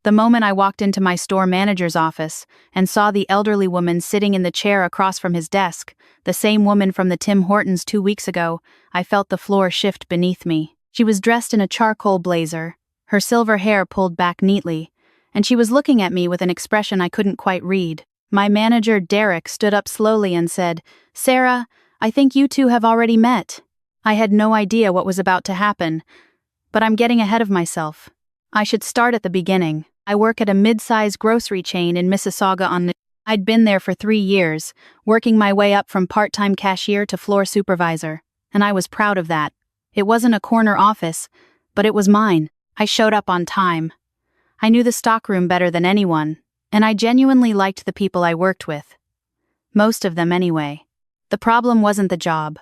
The moment I walked into my store manager's office and saw the elderly woman sitting in the chair across from his desk, the same woman from the Tim Hortons 2 weeks ago, I felt the floor shift beneath me. She was dressed in a charcoal blazer, her silver hair pulled back neatly, and she was looking at me with an expression I couldn't quite read. My manager, Derek, stood up slowly and said, "Sarah, I think you two have already met." I had no idea what was about to happen, but I'm getting ahead of myself. I should start at the beginning. I work at a mid-size grocery chain in Mississauga. I'd been there for 3 years, working my way up from part-time cashier to floor supervisor, and I was proud of that. It wasn't a corner office, but it was mine. I showed up on time. I knew the stockroom better than anyone, and I genuinely liked the people I worked with. Most of them anyway. The problem wasn't the job.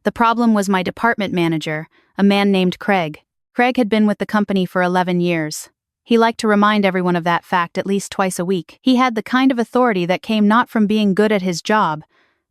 The problem was my department manager, a man named Craig. Craig had been with the company for 11 years. He liked to remind everyone of that fact at least twice a week. He had the kind of authority that came not from being good at his job,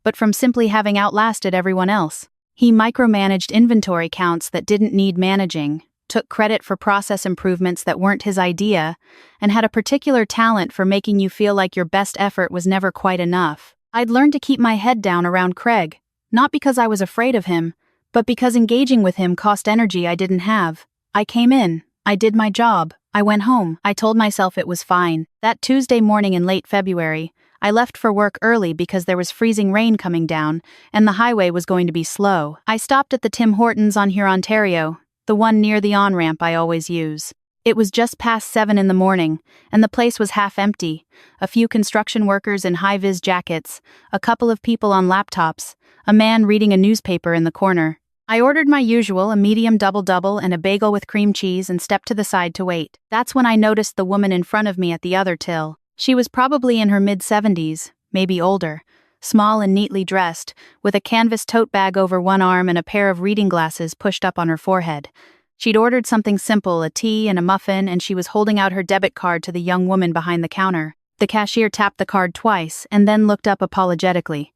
but from simply having outlasted everyone else. He micromanaged inventory counts that didn't need managing, took credit for process improvements that weren't his idea, and had a particular talent for making you feel like your best effort was never quite enough. I'd learned to keep my head down around Craig, not because I was afraid of him, but because engaging with him cost energy I didn't have. I came in, I did my job, I went home, I told myself it was fine. That Tuesday morning in late February, I left for work early because there was freezing rain coming down, and the highway was going to be slow. I stopped at the Tim Hortons on Huron, Ontario, the one near the on-ramp I always use. It was just past 7 in the morning, and the place was half empty. A few construction workers in high-vis jackets, a couple of people on laptops, a man reading a newspaper in the corner. I ordered my usual, a medium double-double and a bagel with cream cheese, and stepped to the side to wait. That's when I noticed the woman in front of me at the other till. She was probably in her mid-70s, maybe older, small and neatly dressed, with a canvas tote bag over one arm and a pair of reading glasses pushed up on her forehead. She'd ordered something simple, a tea and a muffin, and she was holding out her debit card to the young woman behind the counter. The cashier tapped the card twice and then looked up apologetically.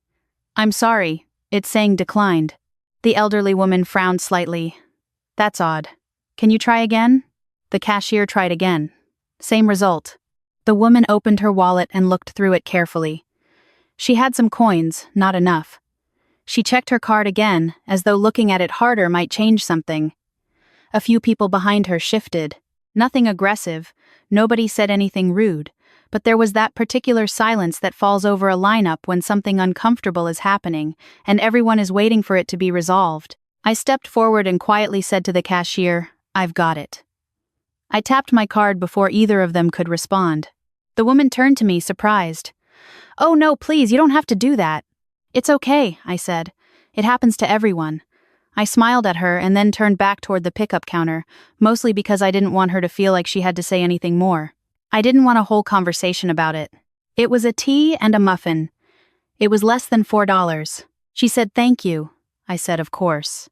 "I'm sorry, it's saying declined." The elderly woman frowned slightly. "That's odd. Can you try again?" The cashier tried again. Same result. The woman opened her wallet and looked through it carefully. She had some coins, not enough. She checked her card again, as though looking at it harder might change something. A few people behind her shifted. Nothing aggressive, nobody said anything rude, but there was that particular silence that falls over a lineup when something uncomfortable is happening, and everyone is waiting for it to be resolved. I stepped forward and quietly said to the cashier, "I've got it." I tapped my card before either of them could respond. The woman turned to me, surprised. "Oh no, please, you don't have to do that." "It's okay," I said. "It happens to everyone." I smiled at her and then turned back toward the pickup counter, mostly because I didn't want her to feel like she had to say anything more. I didn't want a whole conversation about it. It was a tea and a muffin. It was less than $4. She said thank you. I said of course.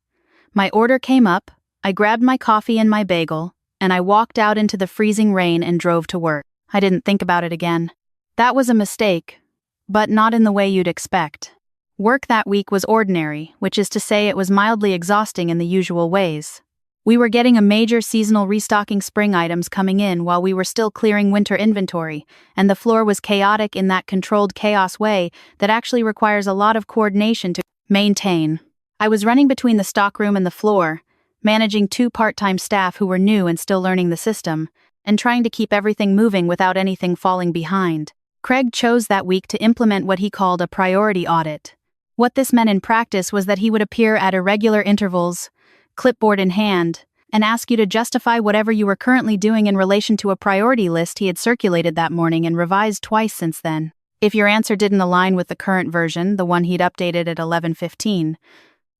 My order came up, I grabbed my coffee and my bagel, and I walked out into the freezing rain and drove to work. I didn't think about it again. That was a mistake, but not in the way you'd expect. Work that week was ordinary, which is to say it was mildly exhausting in the usual ways. We were getting a major seasonal restocking spring items coming in while we were still clearing winter inventory, and the floor was chaotic in that controlled chaos way that actually requires a lot of coordination to maintain. I was running between the stockroom and the floor, managing 2 part-time staff who were new and still learning the system, and trying to keep everything moving without anything falling behind. Craig chose that week to implement what he called a priority audit. What this meant in practice was that he would appear at irregular intervals, clipboard in hand, and ask you to justify whatever you were currently doing in relation to a priority list he had circulated that morning and revised twice since then. If your answer didn't align with the current version, the one he'd updated at 11:15,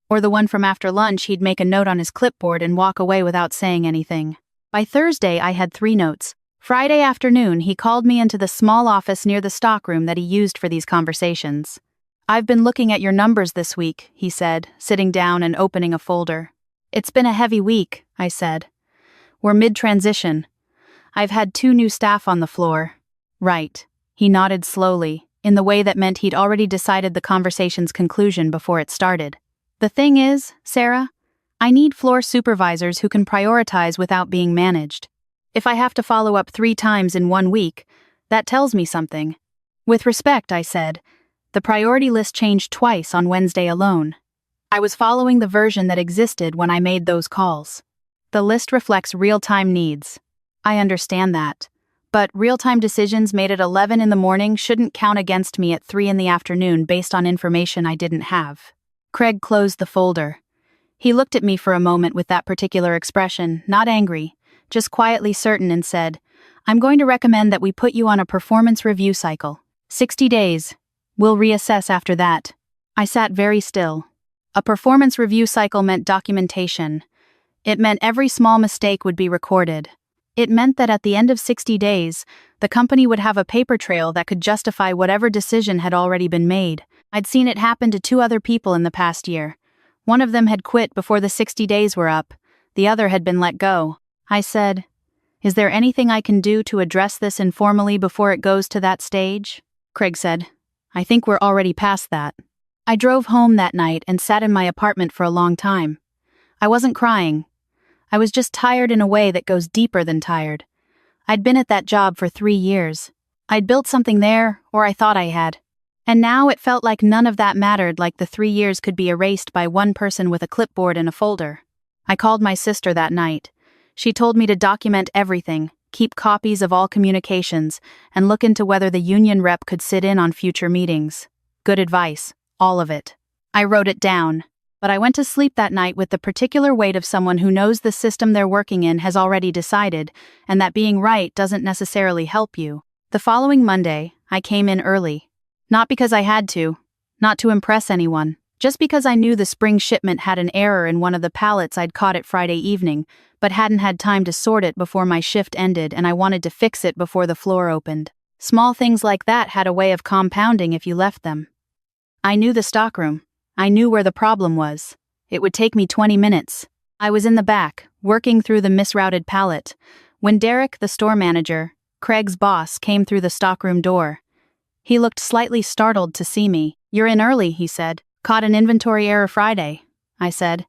or the one from after lunch, he'd make a note on his clipboard and walk away without saying anything. By Thursday, I had 3 notes. Friday afternoon, he called me into the small office near the stockroom that he used for these conversations. "I've been looking at your numbers this week," he said, sitting down and opening a folder. "It's been a heavy week," I said. "We're mid-transition. I've had 2 new staff on the floor." "Right." He nodded slowly, in the way that meant he'd already decided the conversation's conclusion before it started. "The thing is, Sarah, I need floor supervisors who can prioritize without being managed. If I have to follow up 3 times in 1 week, that tells me something. With respect, I said. The priority list changed twice on Wednesday alone. I was following the version that existed when I made those calls. The list reflects real-time needs. I understand that. But real-time decisions made at 11 in the morning shouldn't count against me at 3 in the afternoon based on information I didn't have. Craig closed the folder. He looked at me for a moment with that particular expression, not angry, just quietly certain, and said, "I'm going to recommend that we put you on a performance review cycle. 60 days. We'll reassess after that." I sat very still. A performance review cycle meant documentation. It meant every small mistake would be recorded. It meant that at the end of 60 days, the company would have a paper trail that could justify whatever decision had already been made. I'd seen it happen to 2 other people in the past year. One of them had quit before the 60 days were up. The other had been let go. I said, "Is there anything I can do to address this informally before it goes to that stage?" Craig said, "I think we're already past that." I drove home that night and sat in my apartment for a long time. I wasn't crying. I was just tired in a way that goes deeper than tired. I'd been at that job for 3 years. I'd built something there, or I thought I had. And now it felt like none of that mattered, like the 3 years could be erased by one person with a clipboard and a folder. I called my sister that night. She told me to document everything, keep copies of all communications, and look into whether the union rep could sit in on future meetings. Good advice, all of it. I wrote it down. But I went to sleep that night with the particular weight of someone who knows the system they're working in has already decided, and that being right doesn't necessarily help you. The following Monday, I came in early. Not because I had to, not to impress anyone, just because I knew the spring shipment had an error in one of the pallets I'd caught it Friday evening, but hadn't had time to sort it before my shift ended, and I wanted to fix it before the floor opened. Small things like that had a way of compounding if you left them. I knew the stockroom. I knew where the problem was. It would take me 20 minutes. I was in the back, working through the misrouted pallet, when Derek, the store manager, Craig's boss, came through the stockroom door. He looked slightly startled to see me. "You're in early," he said. "Caught an inventory error Friday," I said.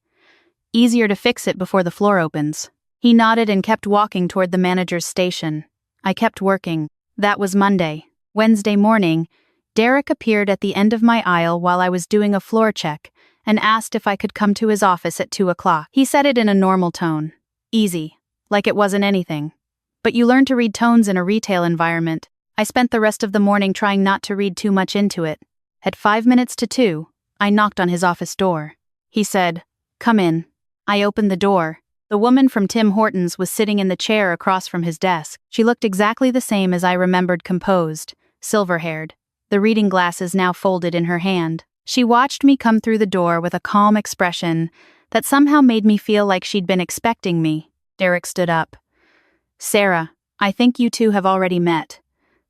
"Easier to fix it before the floor opens." He nodded and kept walking toward the manager's station. I kept working. That was Monday. Wednesday morning, Derek appeared at the end of my aisle while I was doing a floor check and asked if I could come to his office at 2 o'clock. He said it in a normal tone. Easy, like it wasn't anything. But you learn to read tones in a retail environment. I spent the rest of the morning trying not to read too much into it. At 5 minutes to 2, I knocked on his office door. He said, "Come in." I opened the door. The woman from Tim Hortons was sitting in the chair across from his desk. She looked exactly the same as I remembered, composed, silver-haired, the reading glasses now folded in her hand. She watched me come through the door with a calm expression that somehow made me feel like she'd been expecting me. Derek stood up. "Sarah, I think you two have already met.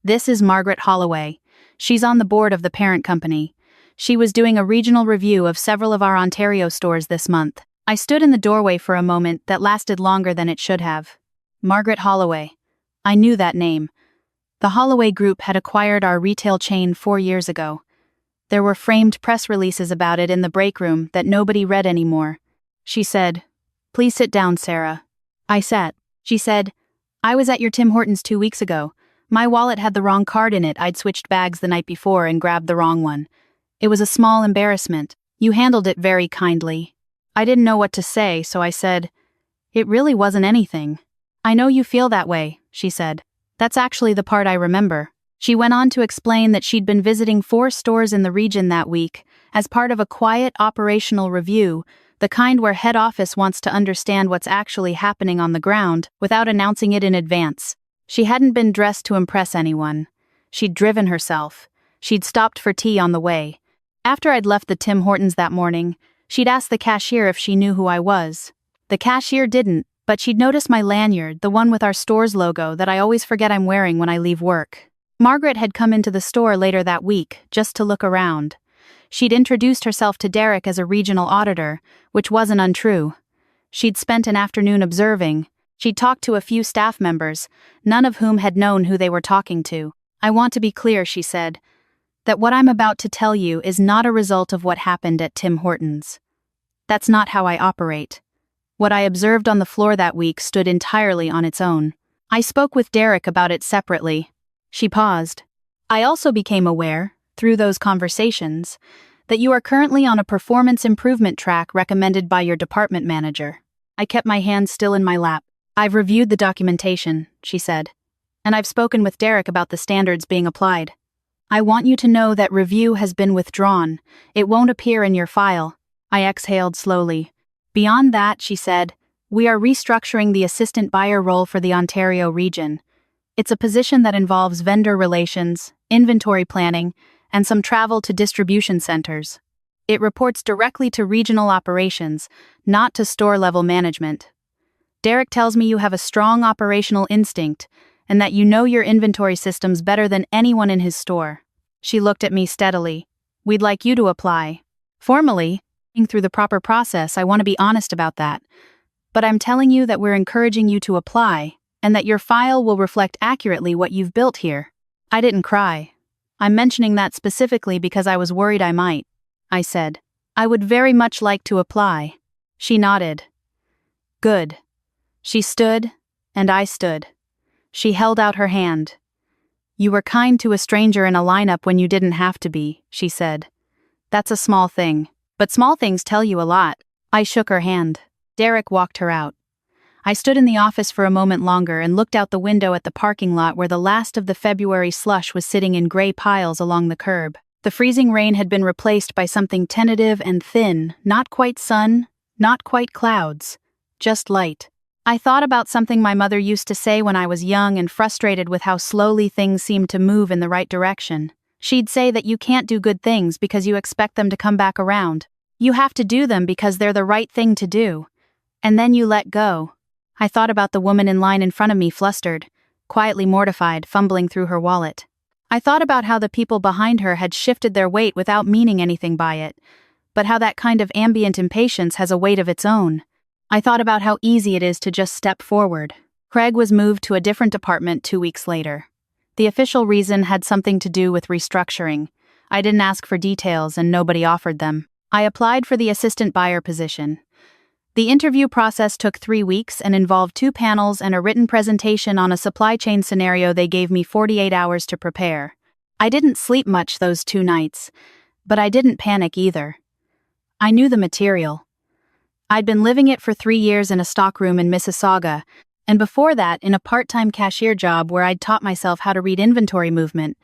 This is Margaret Holloway. She's on the board of the parent company. She was doing a regional review of several of our Ontario stores this month." I stood in the doorway for a moment that lasted longer than it should have. Margaret Holloway. I knew that name. The Holloway Group had acquired our retail chain 4 years ago. There were framed press releases about it in the break room that nobody read anymore. She said, "Please sit down, Sarah." I sat. She said, "I was at your Tim Hortons 2 weeks ago. My wallet had the wrong card in it. I'd switched bags the night before and grabbed the wrong one. It was a small embarrassment. You handled it very kindly." I didn't know what to say, so I said, "It really wasn't anything." "I know you feel that way," she said. "That's actually the part I remember." She went on to explain that she'd been visiting 4 stores in the region that week as part of a quiet operational review, the kind where head office wants to understand what's actually happening on the ground without announcing it in advance. She hadn't been dressed to impress anyone. She'd driven herself. She'd stopped for tea on the way. After I'd left the Tim Hortons that morning, she'd asked the cashier if she knew who I was. The cashier didn't, but she'd noticed my lanyard, the one with our store's logo that I always forget I'm wearing when I leave work. Margaret had come into the store later that week, just to look around. She'd introduced herself to Derek as a regional auditor, which wasn't untrue. She'd spent an afternoon observing. She'd talked to a few staff members, none of whom had known who they were talking to. "I want to be clear," she said, "that what I'm about to tell you is not a result of what happened at Tim Hortons. That's not how I operate. What I observed on the floor that week stood entirely on its own. I spoke with Derek about it separately. She paused. I also became aware, through those conversations, that you are currently on a performance improvement track recommended by your department manager. I kept my hand still in my lap. I've reviewed the documentation, she said, and I've spoken with Derek about the standards being applied. I want you to know that review has been withdrawn. It won't appear in your file. I exhaled slowly. Beyond that, she said, we are restructuring the assistant buyer role for the Ontario region. It's a position that involves vendor relations, inventory planning, and some travel to distribution centers. It reports directly to regional operations, not to store-level management. Derek tells me you have a strong operational instinct, and that you know your inventory systems better than anyone in his store. She looked at me steadily. We'd like you to apply. Formally, through the proper process, I want to be honest about that. But I'm telling you that we're encouraging you to apply, and that your file will reflect accurately what you've built here. I didn't cry. I'm mentioning that specifically because I was worried I might. I said, I would very much like to apply. She nodded. Good. She stood, and I stood. She held out her hand. You were kind to a stranger in a lineup when you didn't have to be, she said. That's a small thing, but small things tell you a lot. I shook her hand. Derek walked her out. I stood in the office for a moment longer and looked out the window at the parking lot where the last of the February slush was sitting in gray piles along the curb. The freezing rain had been replaced by something tentative and thin, not quite sun, not quite clouds, just light. I thought about something my mother used to say when I was young and frustrated with how slowly things seemed to move in the right direction. She'd say that you can't do good things because you expect them to come back around. You have to do them because they're the right thing to do. And then you let go. I thought about the woman in line in front of me, flustered, quietly mortified, fumbling through her wallet. I thought about how the people behind her had shifted their weight without meaning anything by it, but how that kind of ambient impatience has a weight of its own. I thought about how easy it is to just step forward. Craig was moved to a different department 2 weeks later. The official reason had something to do with restructuring. I didn't ask for details and nobody offered them. I applied for the assistant buyer position. The interview process took 3 weeks and involved 2 panels and a written presentation on a supply chain scenario they gave me 48 hours to prepare. I didn't sleep much those 2 nights, but I didn't panic either. I knew the material. I'd been living it for 3 years in a stockroom in Mississauga, and before that in a part-time cashier job where I'd taught myself how to read inventory movement,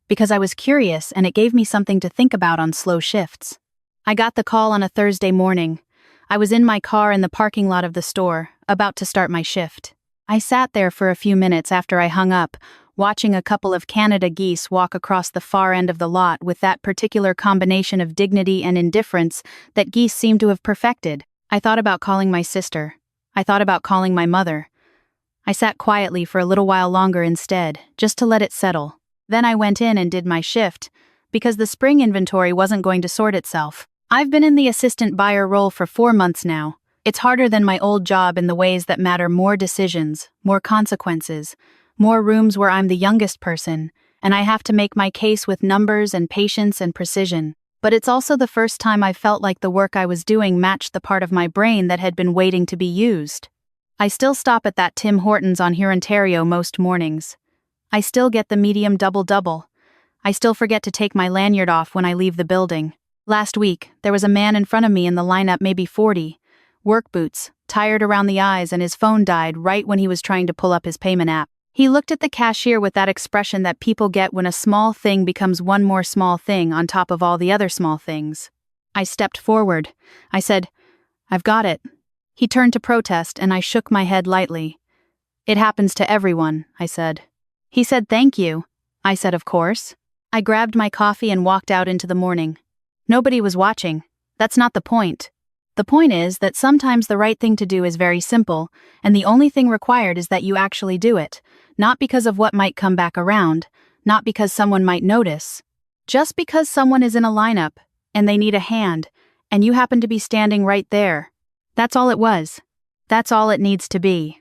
because I was curious and it gave me something to think about on slow shifts. I got the call on a Thursday morning. I was in my car in the parking lot of the store, about to start my shift. I sat there for a few minutes after I hung up, watching a couple of Canada geese walk across the far end of the lot with that particular combination of dignity and indifference that geese seem to have perfected. I thought about calling my sister. I thought about calling my mother. I sat quietly for a little while longer instead, just to let it settle. Then I went in and did my shift, because the spring inventory wasn't going to sort itself. I've been in the assistant buyer role for 4 months now. It's harder than my old job in the ways that matter: more decisions, more consequences, more rooms where I'm the youngest person, and I have to make my case with numbers and patience and precision. But it's also the first time I felt like the work I was doing matched the part of my brain that had been waiting to be used. I still stop at that Tim Hortons on Ontario most mornings. I still get the medium double-double. I still forget to take my lanyard off when I leave the building. Last week, there was a man in front of me in the lineup, maybe 40, work boots, tired around the eyes, and his phone died right when he was trying to pull up his payment app. He looked at the cashier with that expression that people get when a small thing becomes one more small thing on top of all the other small things. I stepped forward. I said, "I've got it." He turned to protest, and I shook my head lightly. "It happens to everyone," I said. He said, "Thank you." I said, "Of course." I grabbed my coffee and walked out into the morning. Nobody was watching. That's not the point. The point is that sometimes the right thing to do is very simple, and the only thing required is that you actually do it, not because of what might come back around, not because someone might notice. Just because someone is in a lineup, and they need a hand, and you happen to be standing right there. That's all it was. That's all it needs to be.